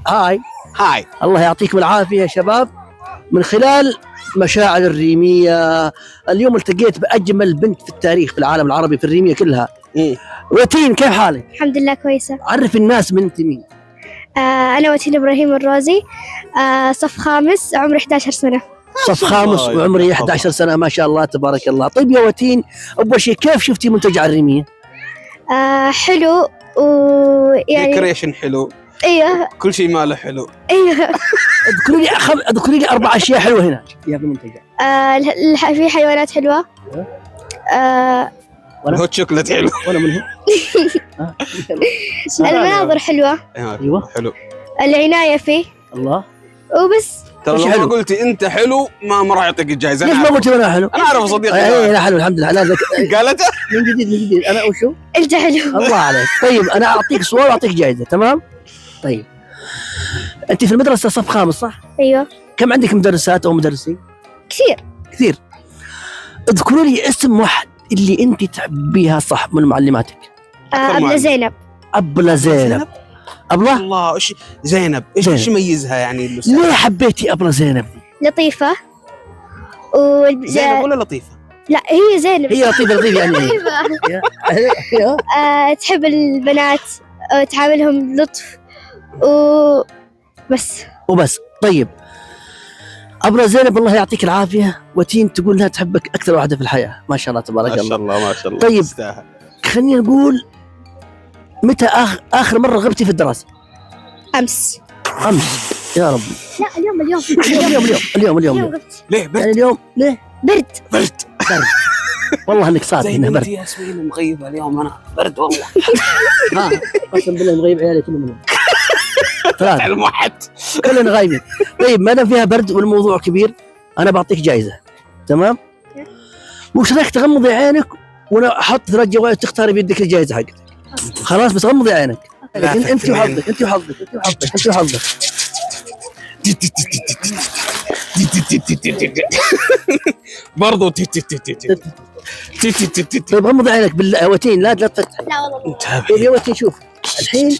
هاي. الله يعطيكم العافية يا شباب. من خلال مشاعر الريمية اليوم التقيت بأجمل بنت في التاريخ في العالم العربي في الريمية كلها. وتين كيف حالك؟ الحمد لله كويسة. عرف الناس من انت مين؟ أنا وتين إبراهيم الرازي، صف خامس، عمري 11 سنة. صف خامس وعمري 11 سنة، ما شاء الله تبارك الله. طيب يا وتين، أول شيء كيف شفتي منتجع الريمية؟ حلو، ويعني ديكوريشن حلو. ايوه كل شيء ماله حلو. ايوه. اذكري لي 4 أشياء حلوة هنا في هذا المنتجع. في حيوانات حلوة. الهوت شوكولات حلو. ولا منهم؟ المناظر حلوة. ايوه حلو. العناية فيه. الله. وبس. ترى لو ما قلتي انت حلو ما راح يعطيك الجائزة. ليش ما قلتي انا حلو؟ انا اعرف صديقي. لا حلو الحمد لله. قالته من جديد انا وشو؟ انت حلو. الله عليك. طيب انا اعطيك سؤال واعطيك جائزة، تمام؟ طيب انت في المدرسة صف خامس صح؟ ايوه. كم عندك مدرسات او مدرسين؟ كثير. اذكروا لي اسم واحد اللي انت تحبيها صح من معلماتك. أبلة زينب. أبلة زينب. أبلة؟ الله. ايش زينب؟ ايش يميزها يعني؟ ليه حبيتي أبلة زينب دي؟ لطيفة. زينب ولا لطيفة؟ لا هي زينب. هي لطيفة يعني. تحب البنات، تعاملهم لطف وبس. طيب أبلة زينب الله يعطيك العافية. وتين تقول لها تحبك أكثر واحدة في الحياة، ما شاء الله تبارك الله. ما شاء الله ما شاء الله. طيب خلينا نقول متى آخر مرة غبتي في الدراسة؟ أمس. يا رب. لا اليوم غبت. ليه برد؟ يعني اليوم ليه؟ برد. والله انك صادق انه برد. زي ياسمين مغيبة اليوم انا برد والله. قسم بالله مغيب عيالي كلهم اليوم. ثلاثة الموحد كلنا غايبين. طيب ما دام فيها برد والموضوع كبير انا بعطيك جائزة، تمام؟ وش رايك تغمضي عينك وانا احط 3 جوائز تختاري بيدك الجائزة حقتك. خلاص بس غمضي عينك. انت وحظك. برضو طيب غمض عينك بالله يا وتين، لا تفتح. لا والله. طيب يا وتين شوف الحين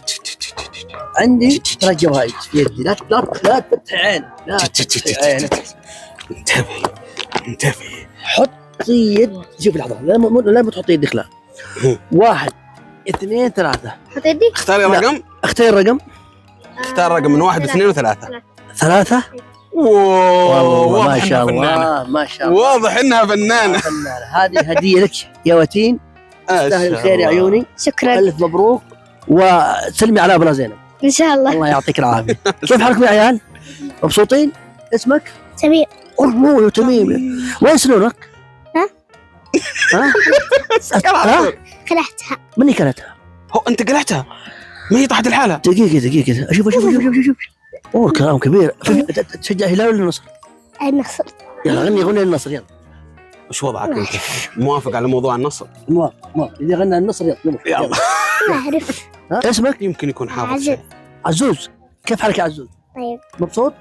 عندي 3 جوائز في يدي. لا تفتح عينك. انتبهي. حطي يد. شوف لحظة، لا ما تحطي يدك. لا 1 2 3. حط يدي. اختاري رقم. اختار رقم. اختار رقم من 1 2 و3. 3. والله ما شاء الله. واضح انها فنانة. هذه هدية لك يا وتين. تستاهل الخير يا عيوني. شكرا. ألف مبروك وسلمي على أبلة زينب. إن شاء الله. الله يعطيك العافية. كيف حالكم يا عيال؟ مبسوطين؟ اسمك؟ تميم. الله يا تميم. وين سنونك؟ ها؟ قلعتها. مني كلتها؟ هو انت قلعتها؟ ما هي طاحت الحالة. دقيقة. شوف. اوه كلام كبير. تشجع هلال ولا النصر؟ النصر. يلا غني النصر يلا. وش وضعك انت؟ موافق على موضوع النصر؟ موافق. اذا غنى النصر يلا. ما أعرف. اسمك؟ يمكن يكون حافظ شيء. عزوز. كيف حالك يا عزوز؟ طيب. مبسوط؟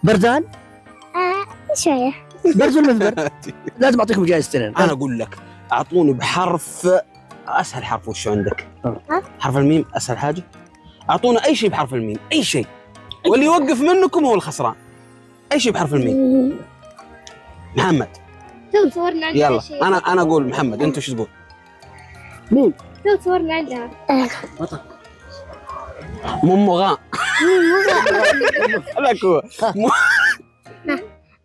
بردان؟ شوية. برد ولا ما برد؟ لازم اعطيكم جائزتين. انا اقول لك اعطوني بحرف اسهل حرف. وش عندك؟ حرف الميم اسهل حاجة. اعطونا اي شيء بحرف الميم، اي شيء، واللي يوقف منكم هو الخسران. اي شيء بحرف الميم. محمد. صورنا عندها. يلا انا اقول محمد، انت وش تقول؟ مين؟ صورنا عندها. مغاء. لك هو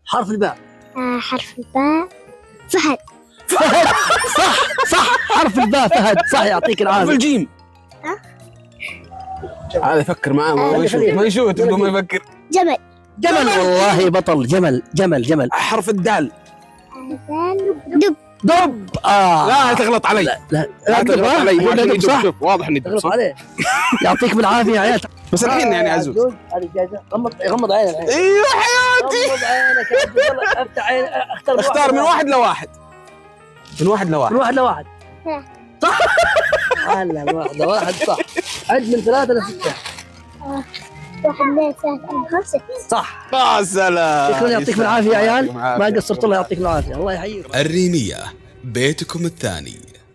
حرف الباء. حرف الباء. فهد. صح حرف الباء فهد. صح يعطيك العافية. حرف الجيم. هذا يفكر معاه ما يشوف تبغى ما يفكر. جمل. والله بطل. جمل. حرف الدال. دب. لا تغلط علي. لا تغلط علي. صح. واضح اني دب. يعطيكم العافية يا عيال. بس الحين يعني عزوز. هذه جائزة. غمض عينك. ايوه حياتي. غمض عينك يا عبد الله. افتح عينك. اختار من 1 ل1. من 1 ل1. صح. هلا من 1 ل1 صح. عد من 3 ل 6. 1 2 3 4 5. صح. يا سلام. شكرا يعطيكم العافية يا عيال. ما قصرت. الله يعطيكم العافية. الله يحييكم. الريمية بيتكم الثاني.